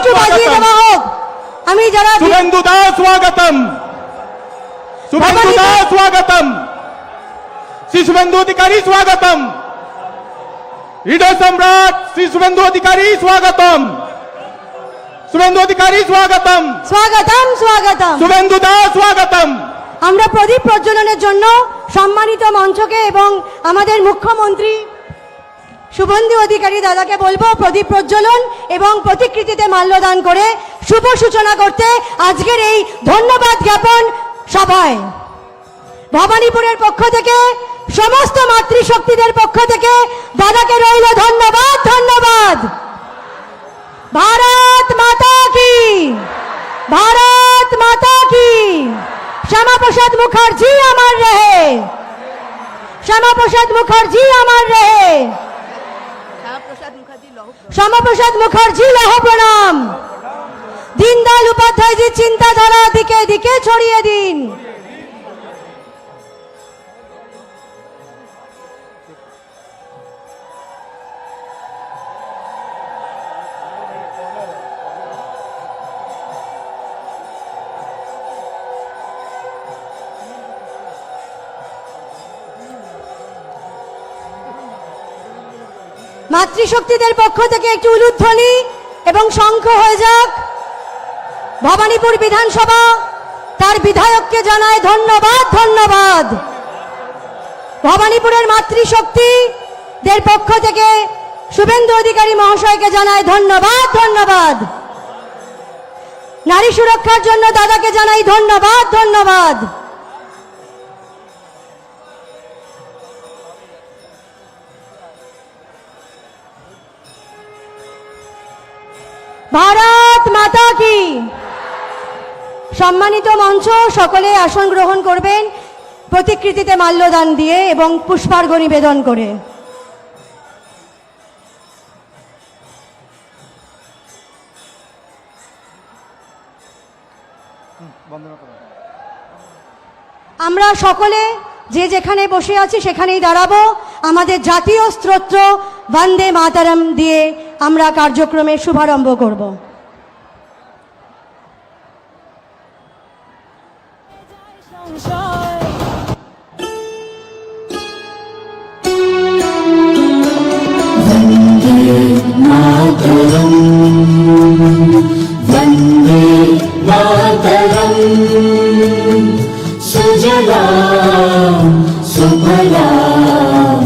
একটু বাজিয়ে দেওয়া হোক। আমি যারা শুভেন্দু দা স্বাগতম, শুভেন্দু দা স্বাগতম, শ্রী শুভেন্দু অধিকারী স্বাগতম, হৃদয় সম্রাট শ্রী শুভেন্দু অধিকারী স্বাগতম, শুভেন্দু অধিকারী স্বাগতম, স্বাগতম স্বাগতম, শুভেন্দু দা স্বাগতম। আমরা প্রদীপ প্রজ্বলনের জন্য সম্মানিত মঞ্চকে এবং আমাদের মুখ্যমন্ত্রী শুভেন্দু অধিকারী দাদাকে বলবো প্রদীপ প্রজ্বলন এবং প্রতিকৃতিতে মাল্যদান করে শুভ সূচনা করতে আজকের এই ধন্যবাদ জ্ঞাপন সভায়। ভবানীপুরের পক্ষ থেকে সমস্ত মাতৃশক্তিদের পক্ষ থেকে দাদাকে রইল ধন্যবাদ। ধন্যবাদ। ভারত মাতা কি, ভারত মাতা কি। শ্যামাপ্রসাদ মুখার্জি আমার রহে, শ্যামাপ্রসাদ মুখার্জি আমার রহে, শ্যামাপ্রসাদ মুখার্জি লহ প্রণাম। দীনদয়াল উপাধ্যায়জির চিন্তাধারা দিকে দিকে ছড়িয়ে দিন। মাতৃশক্তিদের পক্ষ থেকে একটি উলুধ্বনি এবং শঙ্খ হয়ে যাক। ভবানীপুর বিধানসভা তার বিধায়ককে জানায় ধন্যবাদ। ধন্যবাদ। ভবানীপুরের মাতৃশক্তিদের পক্ষ থেকে শুভেন্দু অধিকারী মহাশয়কে জানায় ধন্যবাদ। ধন্যবাদ। নারী সুরক্ষার জন্য দাদাকে জানাই ধন্যবাদ। ধন্যবাদ। ভারত মাতা কি। সম্মানিত মঞ্চ, সকলে আসন গ্রহণ করবেন প্রতিকৃতিতে মাল্যদান দিয়ে এবং পুষ্পার্ঘ নিবেদন করে। আমরা সকলে যে যেখানে বসে আছি সেখানেই দাঁড়াবো। আমাদের জাতীয় স্তোত্র বন্দে মাতরম দিয়ে আমরা কার্যক্রমের শুভারম্ভ করব। वन्दे मातरम्, वन्दे मातरम्, सुजलां सुफलां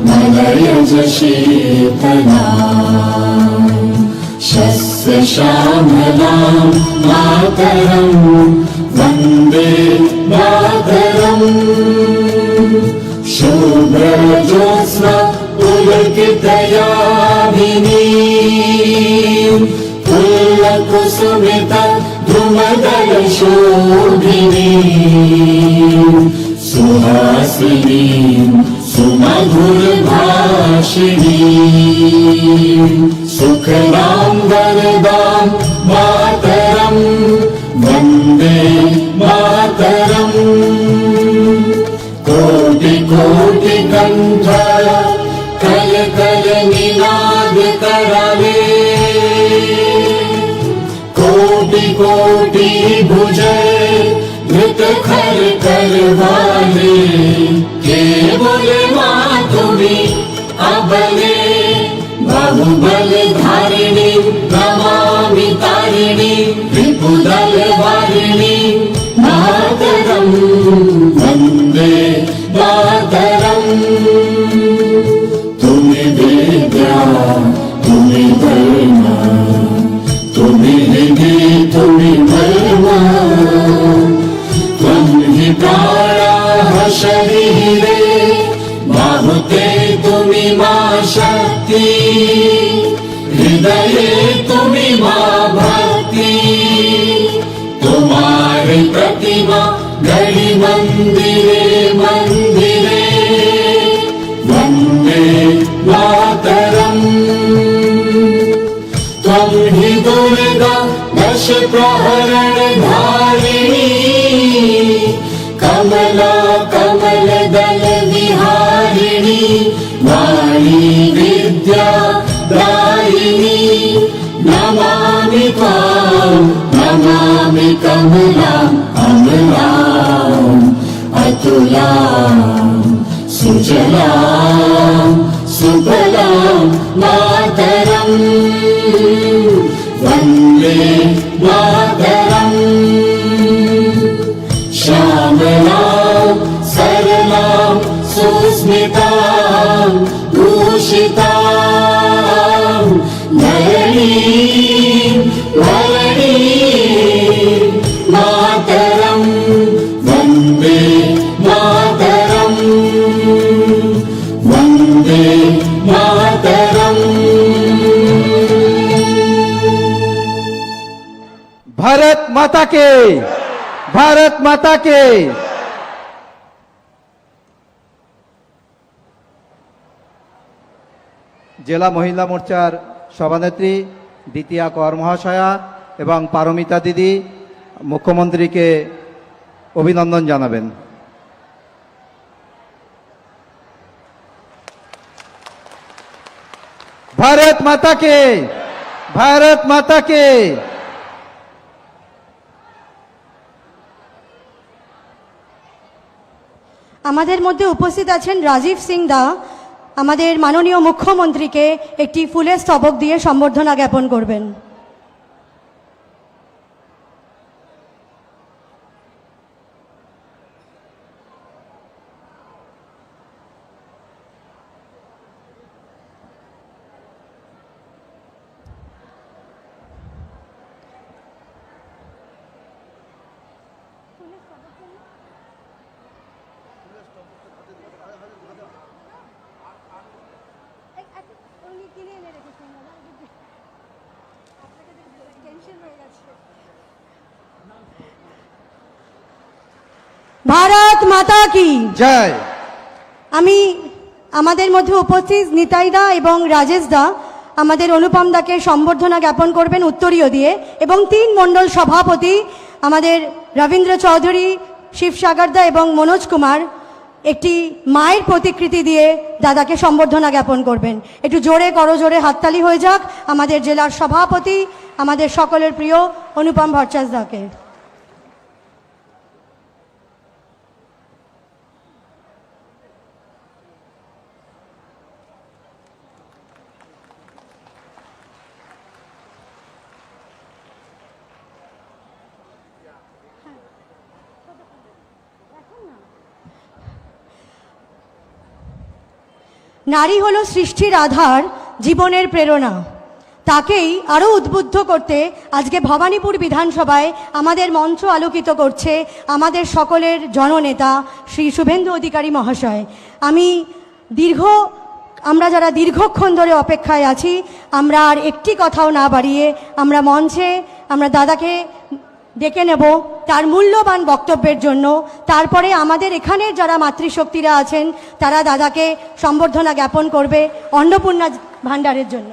मलयज शीतलां, शस्यश्यामलां मातरं वन्दे मातरम्, शुभ्रज्योत्स्ना पुलकितयामिनीं, फुल्लकुसुमित द्रुमदलशोभिनीं, सुहासिनीं सुमधुरभाषिणीं, सुखदां वरदां मातरं वन्दे मातरम्, कोटि कोटि कंठ कल कल निनाद करावे, कोटि कोटि भुज धृत खर कर वाले, केवल माँ तुम्हें अबले बाहुबल धारिणी, नमामि तारिणी रिपुदल वारिणी, मातरं वन्दे मातरम्, तुम्हें विद्या तुम्हें धर्म तुम्हें निधि तुम्हें धर्म, त्वं हि प्राणाः शरीरे बाहुते तुम्हें मां शक्ति, हृदये तुम्हें मां भक्ति, तुम्हारी प्रतिमा गढ़ी मंदिरे मंदिरे, वन्दे मातरम्, त्वं हि दुर्गा दश प्रहरण धारिणी, कमला कमल दल विहारिणी, वाणी विद्या दायिनी, नमामि नमामि त्वां नमामि कमलाम् अमलाम् अतुलाम् सुजलाम् सुफलाम् मातरम् वन्दे मातरम् श्यामलाम् सरलाम् सुस्मिताम् भूषिताम् धरणीम् धरणीम् मातरम् वन्दे मातरम् वन्दे मातरम् भारत माता के, भारत माता के। জেলা মহিলা মোর্চার সভানেত্রী দ্বিতীয়া কর মহাশয়া এবং পারমিতা দিদি মুখ্যমন্ত্রীকে অভিনন্দন জানাবেন। ভারত মাতা কে, ভারত মাতা কে। আমাদের মধ্যে উপস্থিত আছেন রাজীব সিং দা, আমাদের মাননীয় মুখ্যমন্ত্রীকে একটি ফুলের স্তবক দিয়ে সম্বর্ধনা জ্ঞাপন করবেন। ভারত মাতা কি জয়। আমি আমাদের মধ্যে উপস্থিত নিতাই দা এবং রাজেশ দা আমাদের অনুপম দাকে সম্বর্ধনা জ্ঞাপন করবেন উত্তরীয় দিয়ে, এবং 3 মণ্ডল সভাপতি আমাদের রবীন্দ্র চৌধুরী, শিবসাগর দা এবং মনোজ কুমার একটি মায়ের প্রতিকৃতি দিয়ে দাদাকে সম্বর্ধনা জ্ঞাপন করবেন। একটু জোরে করজোরে হাততালি হয়ে যাক আমাদের জেলার সভাপতি, আমাদের সকলের প্রিয় অনুপম ভট্টাচার্য দাকে। নারী হলো সৃষ্টির আধার, জীবনের প্রেরণা। তাকেই আরও উদ্বুদ্ধ করতে আজকে ভবানীপুর বিধানসভায় আমাদের মঞ্চ আলোকিত করছে আমাদের সকলের জননেতা শ্রী শুভেন্দু অধিকারী মহাশয়। আমরা যারা দীর্ঘক্ষণ ধরে অপেক্ষায় আছি, আমরা আর একটি কথাও না বাড়িয়ে আমরা মঞ্চে দাদাকে ডেকে নেব তার মূল্যবান বক্তব্যের জন্য। তারপরে আমাদের এখানের যারা মাতৃশক্তিরা আছেন তারা দাদাকে সম্বর্ধনা জ্ঞাপন করবে অন্নপূর্ণা ভাণ্ডারের জন্য।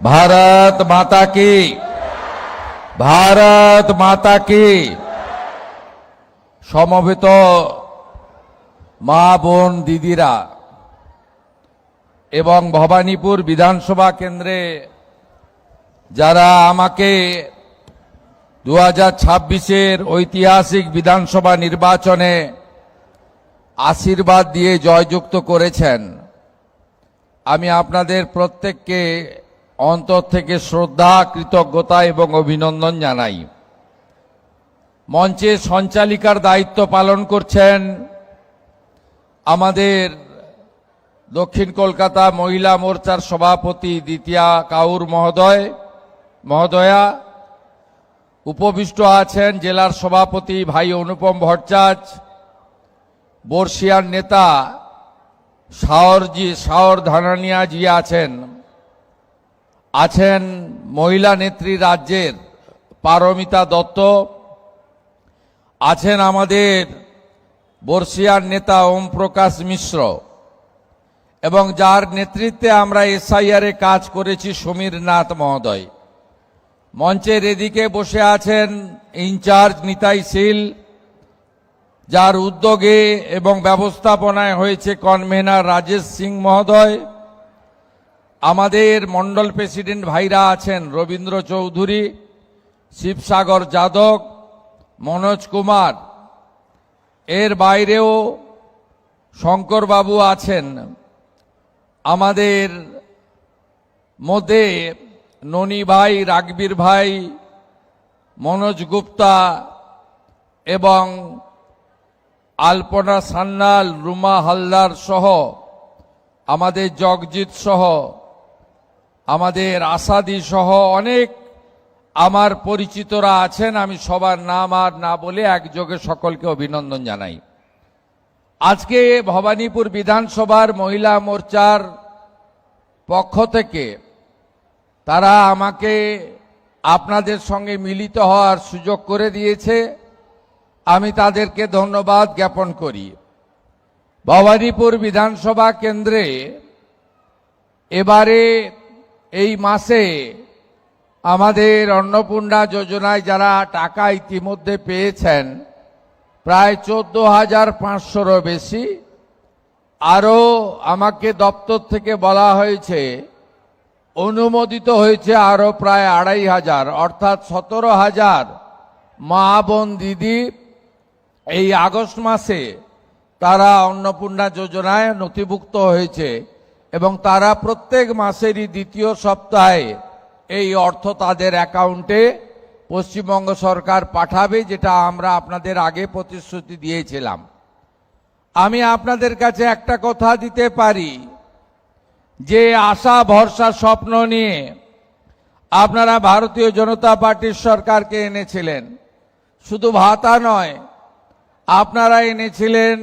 भारत माता की, भारत माता की। সমবেত মা বোন দিদিরা এবং ভবানীপুর বিধানসভা কেন্দ্রে যারা আমাকে 2026-এর ঐতিহাসিক বিধানসভা নির্বাচনে আশীর্বাদ দিয়ে জয়যুক্ত করেছেন, আমি আপনাদের প্রত্যেককে অন্তর থেকে শ্রদ্ধা, কৃতজ্ঞতা এবং অভিনন্দন জানাই। মঞ্চে সঞ্চালিকার দায়িত্ব পালন করছেন আমাদের দক্ষিণ কলকাতা মহিলা মোর্চার সভাপতি দ্বিতীয়া কাউর মহোদয়া। উপবিষ্ট আছেন জেলার সভাপতি ভাই অনুপম ভট্টাচার্য, বর্ষিয়ার নেতা শাওর ধানানিয়া জি আছেন মহিলা নেত্রী রাজ্যের পারমিতা দত্ত, আছেন আমাদের বর্ষিয়ার নেতা ওম প্রকাশ মিশ্র, এবং যার নেতৃত্বে আমরা এসআইআরে কাজ করেছি সমীর নাথ মহোদয়। মঞ্চের এদিকে বসে আছেন ইনচার্জ নিতাই শীল, যার উদ্যোগে এবং ব্যবস্থাপনায় হয়েছে কনভেনার রাজেশ সিং মহোদয়, আমাদের মন্ডল প্রেসিডেন্ট ভাইরা আছেন রবীন্দ্র চৌধুরী, শিবসাগর যাদব, মনোজ কুমার, এর বাইরেও শঙ্করবাবু আছেন, আমাদের মধ্যে ননী ভাই, রাগবীর ভাই, মনোজ গুপ্তা এবং আলপনা সান্যাল, রুমা হালদার সহ আমাদের জগজিৎ সহ আমাদের আসাদি সহ অনেক আমার পরিচিতরা আছেন। আমি সবার নাম আর না বলে একযোগে সকলকে অভিনন্দন জানাই। আজকে ভবানীপুর বিধানসভার মহিলা মোর্চার পক্ষ থেকে তারা আমাকে আপনাদের সঙ্গে মিলিত হওয়ার সুযোগ করে দিয়েছে, আমি তাদেরকে ধন্যবাদ জ্ঞাপন করি। ভবানীপুর বিধানসভা কেন্দ্রে এবারে এই মাসে আমাদের অন্নপূর্ণা যোজনায় যারা টাকা ইতিমধ্যে পেয়েছেন প্রায় 14,500-রও বেশি। আরও আমাকে দপ্তর থেকে বলা হয়েছে অনুমোদিত হয়েছে আরও প্রায় 2,500, অর্থাৎ 17,000 মা বোন দিদি এই আগস্ট মাসে তারা অন্নপূর্ণা যোজনায় নথিভুক্ত হয়েছে এবং তারা প্রত্যেক মাসেরই দ্বিতীয় সপ্তাহে এই অর্থ তাদের অ্যাকাউন্টে পশ্চিমবঙ্গ সরকার পাঠাবে, যেটা আমরা আপনাদের আগে প্রতিশ্রুতি দিয়েছিলাম। আমি আপনাদের কাছে একটা কথা দিতে পারি, যে আশা ভরসা স্বপ্ন নিয়ে আপনারা ভারতীয় জনতা পার্টির সরকারকে এনেছিলেন, শুধু ভাতা নয়, আপনারা এনেছিলেন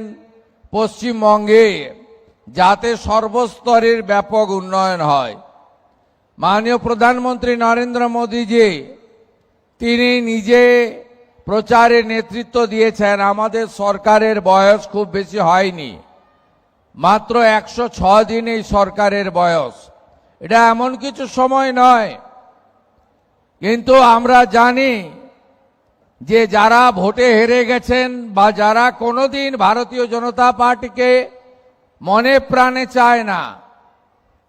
পশ্চিমবঙ্গে যাতে সর্বস্তরের ব্যাপক উন্নয়ন হয়। মাননীয় প্রধানমন্ত্রী নরেন্দ্র মোদীজি তিনি নিজে প্রচারে নেতৃত্ব দিয়েছেন। আমাদের সরকারের বয়স খুব বেশি হয়নি, মাত্র 106 দিন এই সরকারের বয়স। এটা এমন কিছু সময় নয়, কিন্তু আমরা জানি যে যারা ভোটে হেরে গেছেন বা যারা কোনোদিন ভারতীয় জনতা পার্টিকে মনে প্রাণে চায় না,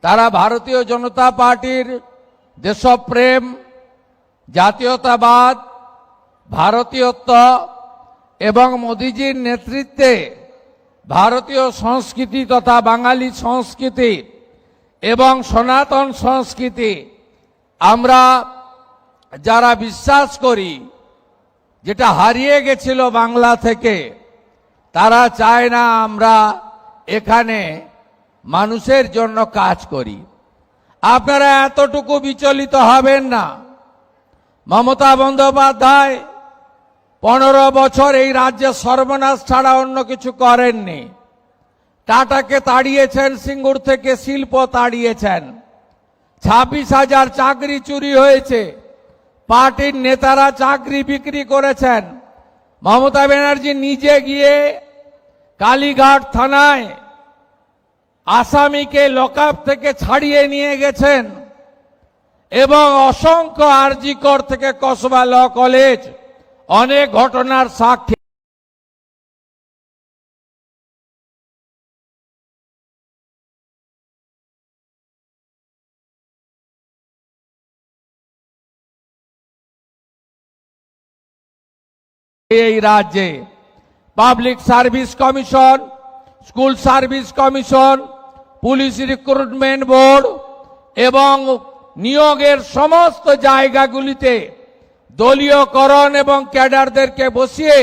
তারা ভারতীয় জনতা পার্টির দেশপ্রেম, জাতীয়তাবাদ, ভারতীয়ত্ব এবং মোদিজির নেতৃত্বে ভারতীয় সংস্কৃতি তথা বাঙালি সংস্কৃতি এবং সনাতন সংস্কৃতি আমরা যারা বিশ্বাস করি, যেটা হারিয়ে গেছিল বাংলা থেকে, তারা চায় না আমরা এখানে মানুষের জন্য কাজ করি। আপনারা এতটুকু বিচলিত হবেন না। মমতা বন্দ্যোপাধ্যায় 15 বছর এই রাজ্যে সর্বনাশ ছাড়া অন্য কিছু করেননি। টাটাকে তাড়িয়েছেন, সিঙ্গুর থেকে শিল্প তাড়িয়েছেন, 26,000 চাকরি চুরি হয়েছে, পার্টির নেতারা চাকরি বিক্রি করেছেন। মমতা ব্যানার্জি নিজে গিয়ে কালীঘাট থানায় আসামিকে লকআপ থেকে ছাড়িয়ে নিয়ে গেছেন এবং অসংখ্য আরজিকর থেকে কসবা ল কলেজ অনেক ঘটনার সাক্ষী। এই রাজ্যে public service commission, school service commission, police recruitment board এবং নিয়োগের সমস্ত জায়গাগুলিতে দলীয়করণ এবং ক্যাডারদেরকে বসিয়ে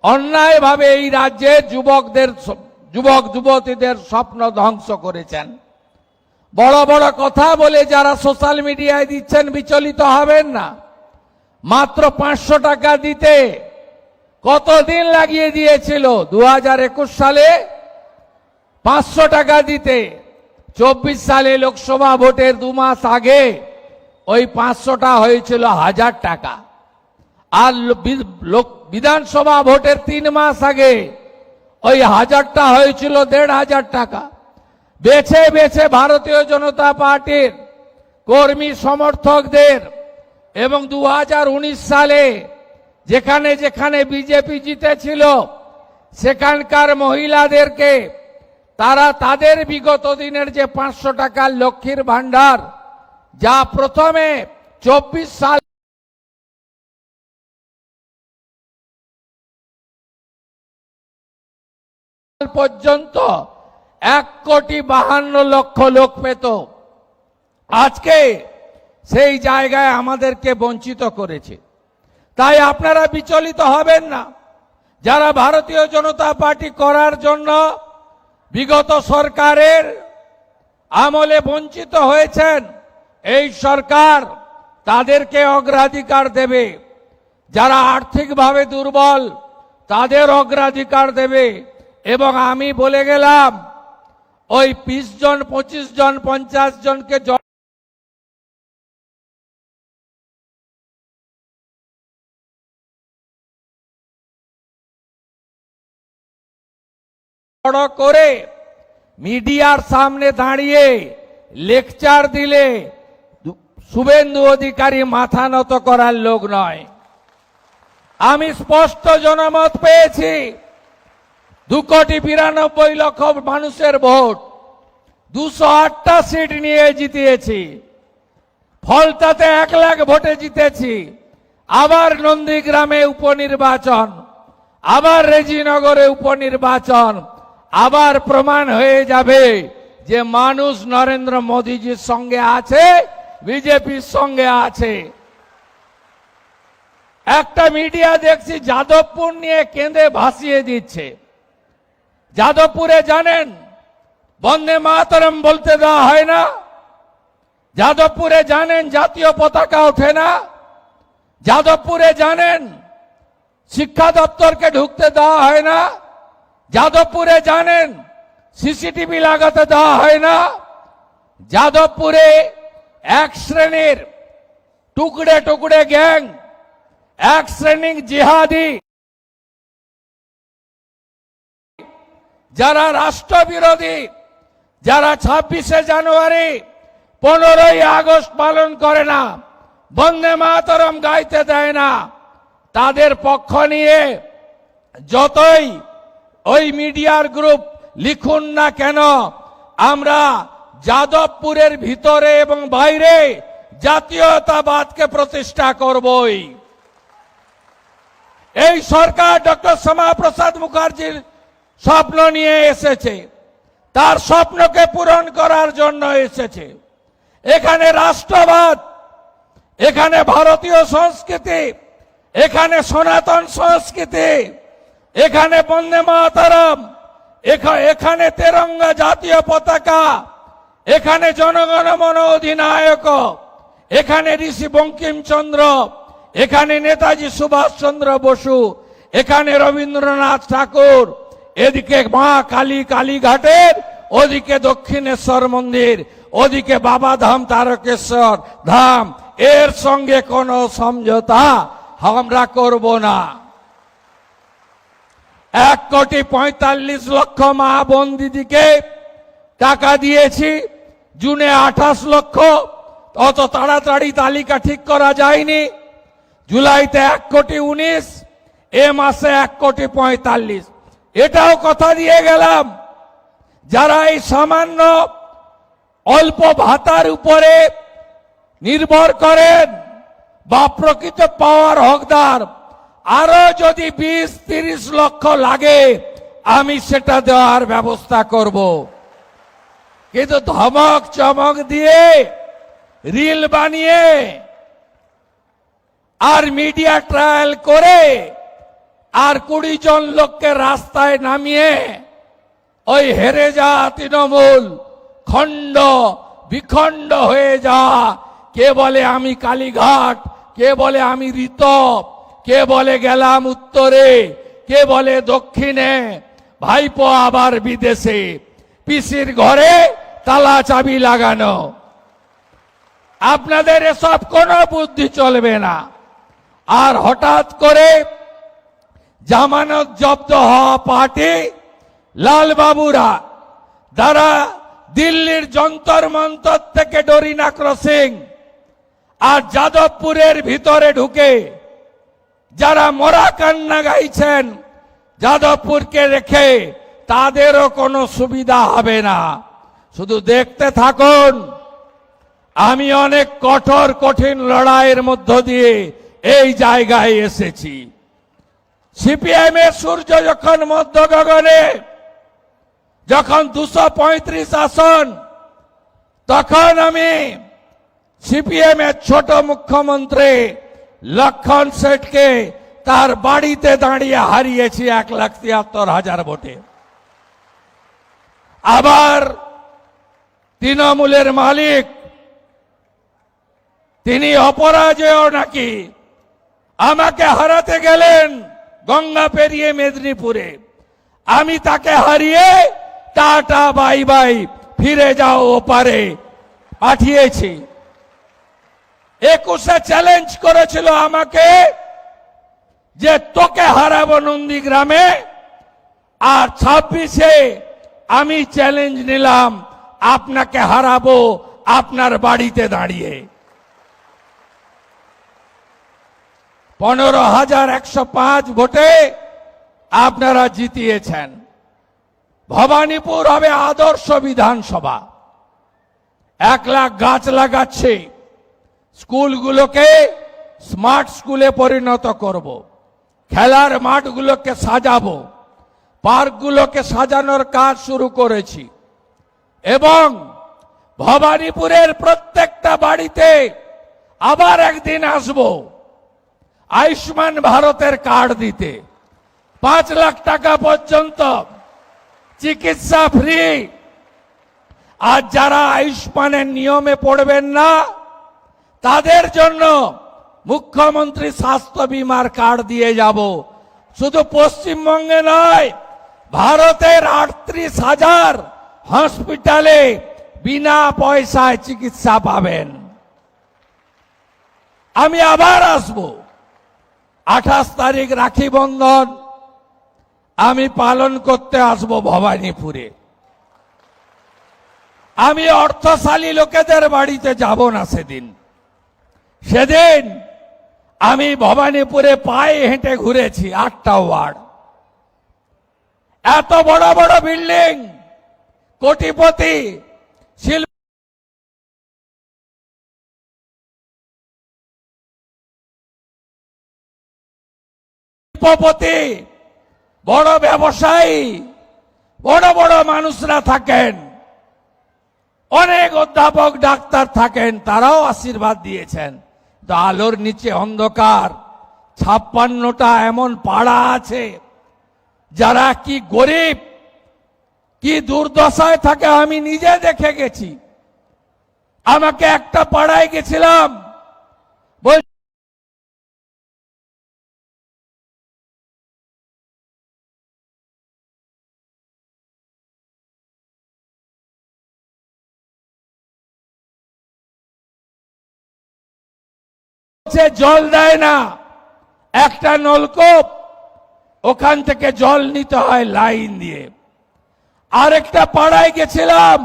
অন্যায়ভাবে এই রাজ্যের যুবক যুবতীদের স্বপ্ন ধ্বংস করেছেন। বড় বড় কথা বলে যারা সোশ্যাল মিডিয়ায় দিচ্ছেন, বিচলিত হবেন না। মাত্র 500 টাকা দিতে কতদিন লাগিয়ে দিয়েছিল? 2021 সালে 500 টাকা দিতে 24 সালে লোকসভা ভোটের 2 মাস আগে ওই 500টা হয়েছিল 1000 টাকা, আর বিধানসভা ভোটের 3 মাস আগে ওই 1000টা হয়েছিল 1,500 টাকা। বেছে বেছে ভারতীয় জনতা পার্টির কর্মী সমর্থকদের এবং 2019 সালে যেখানে যেখানে বিজেপি জিতেছিল সেখানকার মহিলাদেরকে তারা তাদের বিগত দিনের যে 500 টাকার লক্ষ্মীর ভান্ডার, যা প্রথমে 24 সাল পর্যন্ত 1,52,00,000 লোক পেত, আজকে সেই জায়গায় আমাদেরকে বঞ্চিত করেছে। তাই আপনারা বিচলিত হবেন না। যারা ভারতীয় জনতা পার্টি করার জন্য বিগত সরকারের আমলে বঞ্চিত হয়েছেন, এই সরকার তাদেরকে অগ্রাধিকার দেবে। যারা আর্থিকভাবে দুর্বল তাদের অগ্রাধিকার দেবে। এবং আমি বলে গেলাম, ওই 20 জন 25 জন 50 জনকে বড় করে মিডিয়ার সামনে দাঁড়িয়ে লেকচার দিলে শুভেন্দু অধিকারী মাথা নত করার লোক নয়। আমি স্পষ্ট জনমত পেয়েছি। 2,92,00,000 মানুষের ভোট, 208টা সিট নিয়ে জিতিয়েছি। ফলতাতে 1 লাখ ভোটে জিতেছি। আবার নন্দীগ্রামে উপনির্বাচন, আবার রেজিনগরে উপনির্বাচন, আবার প্রমাণ হয়ে যাবে যে মানুষ নরেন্দ্র মোদীজির সঙ্গে আছে, বিজেপির সঙ্গে আছে। একটা মিডিয়া দেখছি যাদবপুর নিয়ে কেঁদে ভাসিয়ে দিচ্ছে। যাদবপুরে জানেন বন্দে মাতরম বলতে দেওয়া হয় না? যাদবপুরে জানেন জাতীয় পতাকা ওঠে না? যাদবপুরে জানেন শিক্ষা দপ্তরকে ঢুকতে দেওয়া হয় না? যাদবপুরে জানেন সিসিটিভি লাগাতে দেওয়া হয় না? যাদবপুরে এক শ্রেণীর টুকরে টুকরে গ্যাং, এক শ্রেণীর জিহাদি, যারা রাষ্ট্রবিরোধী, যারা 26শে জানুয়ারি 15ই আগস্ট পালন করে না, বন্দে মাতরম গাইতে দেয় না, তাদের পক্ষ নিয়ে যতই ওই মিডিয়ার গ্রুপ লিখুন না কেন, আমরা যাদবপুরের ভিতরে এবং বাইরে জাতীয়তাবাদকে প্রতিষ্ঠা করবই। এই সরকার ডক্টর শ্যামাপ্রসাদ মুখার্জির স্বপ্ন নিয়ে এসেছে, তার স্বপ্নকে পূরণ করার জন্য এসেছে। এখানে রাষ্ট্রবাদ, এখানে ভারতীয় সংস্কৃতি, এখানে সনাতন সংস্কৃতি, এখানে বন্দে মাতরম, এখানে তেরঙ্গা জাতীয় পতাকা, এখানে জনগণ মন অধিনায়ক, এখানে ঋষি বঙ্কিমচন্দ্র, এখানে নেতাজি সুভাষচন্দ্র বসু, এখানে রবীন্দ্রনাথ ঠাকুর, এদিকে মা কালী কালীঘাটের, ওদিকে দক্ষিণেশ্বর মন্দির, ওদিকে বাবাধাম তারকেশ্বর ধাম। এর সঙ্গে কোনো সমঝোতা আমরা করব না। 1,45,00,000 মা বোন দিদিকে টাকা দিয়েছি, জুনে 28 লক্ষ। অত তাড়াতাড়ি তালিকা ঠিক করা যায়নি। জুলাইতে 1,19,00,000, এ মাসে 1,45,00,000। এটাও কথা দিয়ে গেলাম, যারা এই সামান্য অল্প ভাতার উপরে নির্ভর করেন বা প্রকৃত পাওয়ার হকদার, আরো যদি 20-30 লক্ষ লাগে আমি সেটা দেওয়ার ব্যবস্থা করব। কিন্তু ধমক চমক দিয়ে, রিল বানিয়ে আর মিডিয়া ট্রায়াল করে আর 20 জন লোককে রাস্তায় নামিয়ে ওই হেরে যাওয়া তৃণমূল খণ্ড বিখণ্ড হয়ে যাওয়া, কে বলে আমি কালীঘাট, কে বলে আমি ঋতব, কে বলে গেলাম উত্তরে, কে বলে দক্ষিণে, ভাইপো আবার বিদেশে, পিসির ঘরে তালা চাবি লাগানো। আপনাদের এসব কোনো বুদ্ধি চলবে না। আর হঠাৎ করে জামানত জব্দ হওয়া পার্টি লালবাবুরা, যারা দিল্লির যন্তর মন্তর থেকে ডরিনা ক্রসিং আর যাদবপুরের ভিতরে ঢুকে যারা মরা কান্না গাইছেন, যাদবপুরকে রেখে তাদেরও কোনো সুবিধা হবে না। শুধু দেখতে থাকুন, আমি অনেক কঠোর কঠিন লড়াইয়ের মধ্য দিয়ে এই জায়গায় এসেছি। সিপিএম এর সূর্য যখন মধ্য গগনে, যখন 235 আসন, তখন আমি সিপিএম এর ছোট মুখ্যমন্ত্রী লক্ষণ শেঠকে তার বাড়িতে দাঁড়িয়ে হারিয়েছি 1,73,000 ভোটে। আবার তৃণমূলের মালিক, তিনি অপরাজেয় নাকি, আমাকে হারাতে গেলেন গঙ্গা পেরিয়ে মেদিনীপুরে। আমি তাকে হারিয়ে টাটা বাই বাই ফিরে যাও ওপারে পাঠিয়েছি। 21-এ চ্যালেঞ্জ করেছিল আমাকে যে তোকে হারাবো নন্দীগ্রামে, আর 26-এ আমি চ্যালেঞ্জ নিলাম আপনাকে হারাবো আপনার বাড়িতে দাঁড়িয়ে। 15,105 ভোটে আপনারা জিতিয়েছেন। ভবানীপুর হবে আদর্শ বিধানসভা। 1 লাখ গাছ লাগাচ্ছে, স্কুলগুলোকে স্মার্ট স্কুলে পরিণত করব, খেলার মাঠগুলোকে সাজাবো, পার্কগুলোকে সাজানোর কাজ শুরু করেছি এবং ভবানীপুরের প্রত্যেকটা বাড়িতে আবার একদিন আসব আয়ুষ্মান ভারতের কার্ড দিতে। 5 লাখ টাকা পর্যন্ত চিকিৎসা ফ্রি। আর যারা আয়ুষ্মানের নিয়মে পড়বেন না তাদের জন্য মুখ্যমন্ত্রী স্বাস্থ্য বিমার কার্ড দিয়ে যাব। শুধু পশ্চিমবঙ্গে নয়, ভারতের 38,000 হসপিটালে বিনা পয়সায় চিকিৎসা পাবেন। আমি আবার আসব 28 তারিখ রাখি বন্ধন আমি পালন করতে আসব ভবানীপুরে। আমি অর্থশালী লোকেদের বাড়িতে যাব না সেদিন আমি ভবানীপুরে পায়ে হেঁটে ঘুরেছি 8টা ওয়ার্ড। এত বড় বড় বিল্ডিং, কোটিপতি, শিল্পপতি, বড় ব্যবসায়ী, বড় বড় মানুষরা থাকেন, অনেক অধ্যাপক ডাক্তার থাকেন, তারাও আশীর্বাদ দিয়েছেন। তো আলোর নিচে অন্ধকার 56টা এমন পাড়া আছে যারা কি গরিব, কি দুর্দশায় থাকে আমি নিজে দেখে গেছি। আমাকে একটা পাড়ায় গেছিলাম, বল জল দেয় না, একটা নলকূপ, ওখান থেকে জল নিতে হয় লাইন দিয়ে। আরেকটা পাড়ায় গেছিলাম,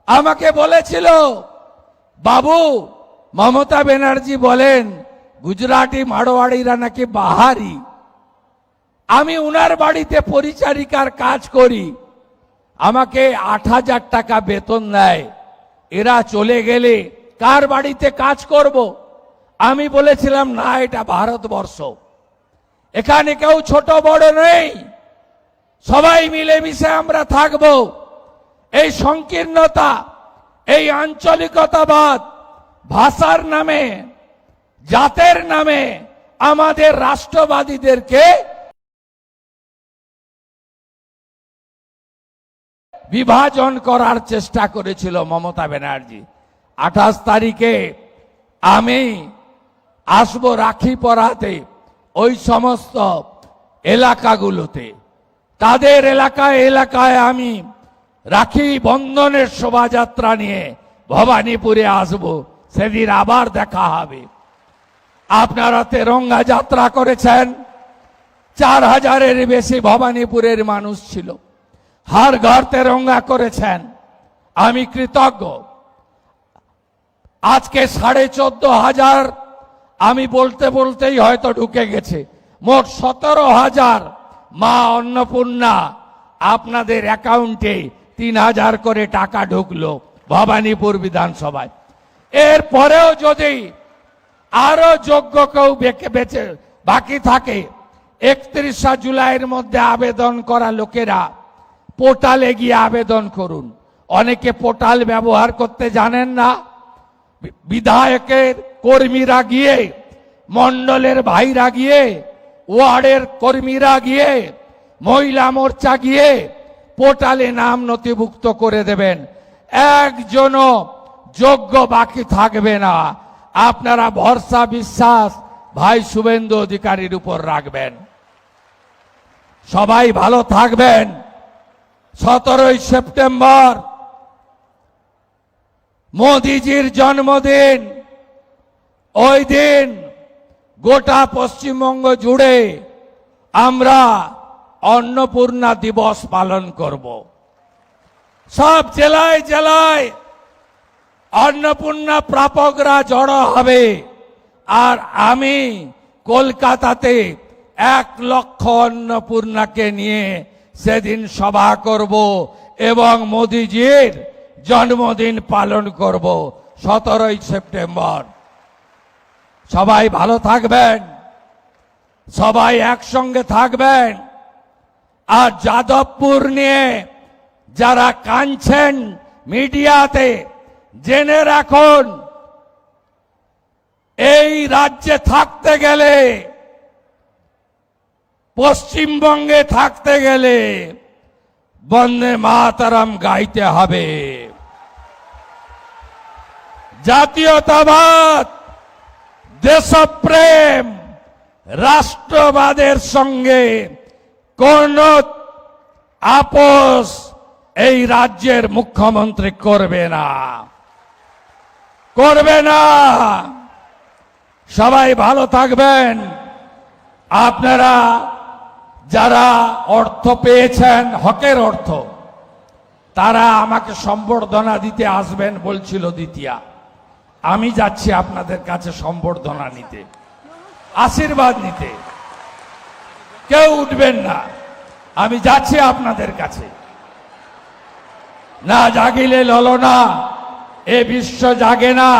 আমাকে বলেছিল বাবু মমতা ব্যানার্জি বলেন গুজরাটি মারোয়াড়িরা নাকি বাহারি। আমি উনার বাড়িতে পরিচারিকার কাজ করি, আমাকে 8,000 টাকা বেতন দেয়। এরা চলে গেলে কার বাড়িতে কাজ করব? আমি বলেছিলাম না, এটা ভারতবর্ষ, এখানে কেউ ছোট বড় নেই, সবাই মিলেমিশে আমরা থাকব। এই সংকীর্ণতা, এই আঞ্চলিকতাবাদ, ভাষার নামে, জাতের নামে আমাদের রাষ্ট্রবাদীদেরকে বিভাজন করার চেষ্টা করেছিল মমতা ব্যানার্জি। 28 তারিখে আমি আসবো রাখি পরাতে ওই সমস্ত এলাকাগুলোতে। তাদের এলাকায় আমি রাখি বন্ধনের শোভাযাত্রা নিয়ে ভবানীপুরে আসব, সেদিন আবার দেখা হবে। আপনারা তেরঙ্গা যাত্রা করেছেন, 4,000-এর বেশি ভবানীপুরের মানুষ ছিল, হর ঘর তেরঙ্গা করেছেন, আমি কৃতজ্ঞ। আজকে 14,500 আমি বলতে বলতেই হয়তো ঢুকে গেছে, মোট 17,000 মা অন্নপূর্ণা আপনাদের অ্যাকাউন্টে 3,000 করে টাকা ঢুকলো ভবানীপুর বিধানসভায়। এরপরেও যদি আরো যোগ্য কেউ বেঁচে বাকি থাকে, 31 জুলাইয়ের মধ্যে আবেদন করা লোকেরা পোর্টালে গিয়ে আবেদন করুন। অনেকে পোর্টাল ব্যবহার করতে জানেন না। বিধায়কের কর্মীরা গিয়ে, মণ্ডলের ভাইরা গিয়ে, ওয়ার্ডের কর্মীরা গিয়ে, মহিলা মোর্চা গিয়ে পোর্টালে নাম নথিভুক্ত করে দেবেন। একজনও যোগ্য বাকি থাকবে না। আপনারা ভরসা বিশ্বাস ভাই শুভেন্দু অধিকারীর উপর রাখবেন। সবাই ভালো থাকবেন। 17 সেপ্টেম্বর মোদিজির জন্মদিন। ওই দিন গোটা পশ্চিমবঙ্গ জুড়ে আমরা অন্নপূর্ণা দিবস পালন করব। সব জেলায় জেলায় অন্নপূর্ণা প্রাপকরা জড়ো হবে। আর আমি কলকাতাতে 1 লক্ষ অন্নপূর্ণাকে নিয়ে সেদিন সভা করব এবং মোদিজির জন্মদিন পালন করব 17 সেপ্টেম্বর। সবাই ভালো থাকবেন, সবাই একসঙ্গে থাকবেন। আর যাদবপুর নিয়ে যারা কাঁদছেন মিডিয়াতে, জেনে রাখুন এই রাজ্যে থাকতে গেলে, পশ্চিমবঙ্গে থাকতে গেলে বন্দে মাতরম গাইতে হবে। জাতীয়তাবাদ, দেশপ্রেম, রাষ্ট্রবাদের সঙ্গে কোন আপোষ এই রাজ্যের মুখ্যমন্ত্রী করবে না, করবে না। সবাই ভালো থাকবেন। আপনারা যারা অর্থ পেয়েছেন, হকের অর্থ, তারা আমাকে সম্বর্ধনা দিতে আসবেন বলছিল দ্বিতীয়া। আমি যাচ্ছি আপনাদের কাছে সম্বর্ধনা নিতে, আশীর্বাদ নিতে। কেউ উঠবেন না, আমি যাচ্ছি আপনাদের কাছে। না জাগিলে ললনা, এ বিশ্ব জাগে না।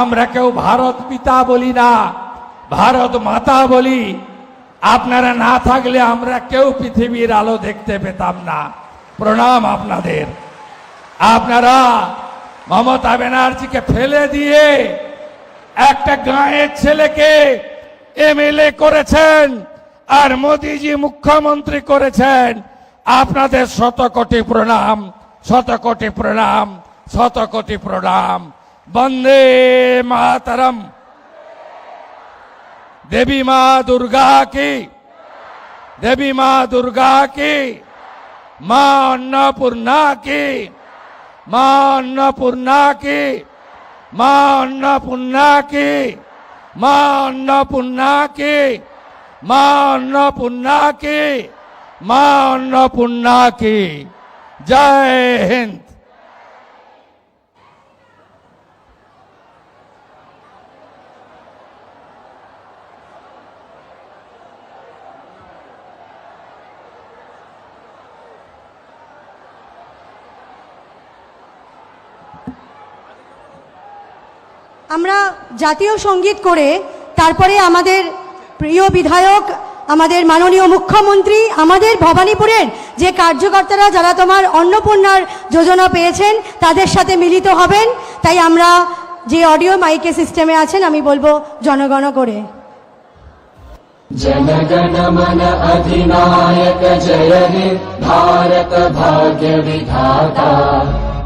আমরা কেউ ভারত পিতা বলি না, ভারত মাতা বলি। আপনারা না থাকলে আমরা কেউ পৃথিবীর আলো দেখতে পেতাম না। প্রণাম আপনাদের। আপনারা মমতা ব্যানার্জিকে ফেলে দিয়ে একটা গাঁয়ের ছেলেকে এমএলএ করেছেন, আর মোদিজি মুখ্যমন্ত্রী করেছেন। আপনাদের শত কোটি প্রণাম, শত কোটি প্রণাম, শত কোটি প্রণাম। বন্দে মাতরম। देवी माँ दुर्गा की, देवी माँ दुर्गा की, माँ अन्नपूर्णा की, माँ अन्नपूर्णा की, माँ अन्नपूर्णा की, माँ अन्नपूर्णा की, माँ अन्नपूर्णा की, माँ अन्नपूर्णा की। जय हिंद। আমরা জাতীয় সঙ্গীত করে তারপরে আমাদের প্রিয় বিধায়ক, আমাদের মাননীয় মুখ্যমন্ত্রী, আমাদের ভবানীপুরের যে কার্যকর্তারা যারা তোমার অন্নপূর্ণার যোজনা পেয়েছেন তাদের সাথে মিলিত হবেন। তাই আমরা যে অডিও মাইকে সিস্টেমে আছেন আমি বলবো জনগণ করে। जनगण मन अधिनायक जय हे भारत भाग्य विधाता।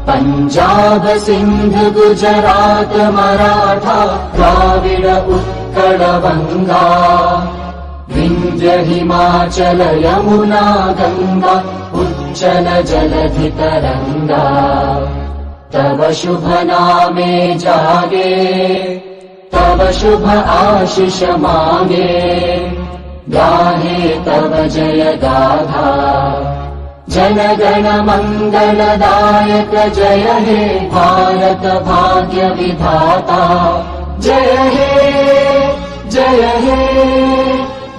पंजाब सिंध गुजरात मराठा द्राविड उत्कल बंगा। विंध्य हिमाचल यमुना गंगा उज्जल जलधि तरंगा। तव शुभ नामे जागे, तव शुभ आशीष मांगे। गाहे तव जय गाथा, जनगण मंगलदायक जय हे भारत भाग्य विधाता। जय हे जय हे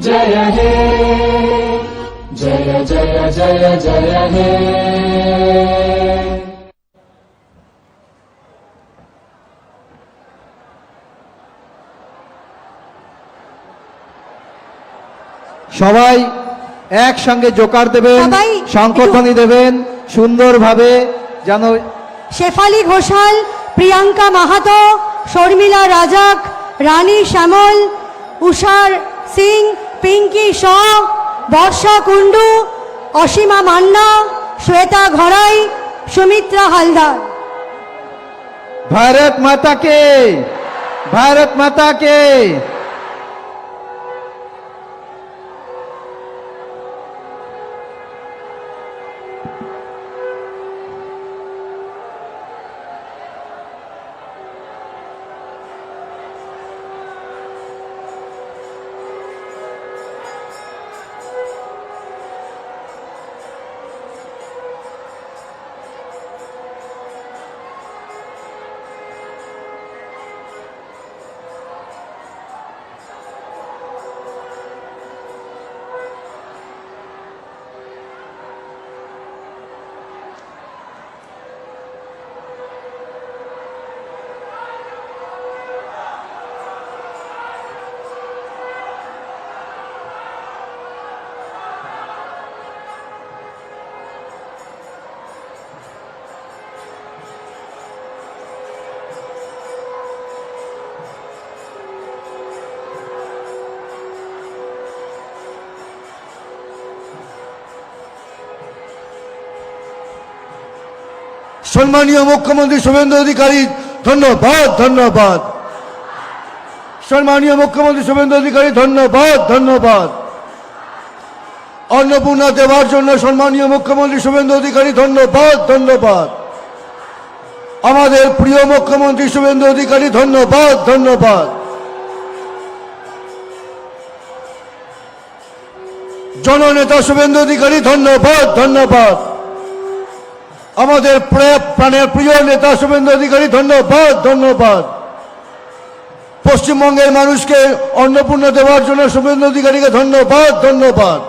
जय हे जय जय जय जय हे। সবাই একসঙ্গে জোকার দেবেন, সবাই শঙ্খধ্বনি দেবেন সুন্দরভাবে যেন। শেফালি ঘোষাল, প্রিয়াঙ্কা মাহাতো, শর্মিলা রাজাক, রানী শ্যামল, উষার সিং, পিঙ্কি শ, বর্ষা কুণ্ডু, অসীমা মান্না, শ্বেতা ঘরাই, সুমিত্রা হালদার। ভারত মাতা কে, ভারত মাতা কে। সম্মানীয় মুখ্যমন্ত্রী শুভেন্দু অধিকারী ধন্যবাদ ধন্যবাদ। সম্মানীয় মুখ্যমন্ত্রী শুভেন্দু অধিকারী ধন্যবাদ ধন্যবাদ। অন্নপূর্ণা দেওয়ার জন্য সম্মানীয় মুখ্যমন্ত্রী শুভেন্দু অধিকারী ধন্যবাদ ধন্যবাদ। আমাদের প্রিয় মুখ্যমন্ত্রী শুভেন্দু অধিকারী ধন্যবাদ ধন্যবাদ। জননেতা শুভেন্দু অধিকারী ধন্যবাদ ধন্যবাদ। আমাদের প্রাণের প্রিয় নেতা শুভেন্দু অধিকারী ধন্যবাদ ধন্যবাদ। পশ্চিমবঙ্গের মানুষকে অন্নপূর্ণা দেওয়ার জন্য শুভেন্দু অধিকারীকে ধন্যবাদ ধন্যবাদ।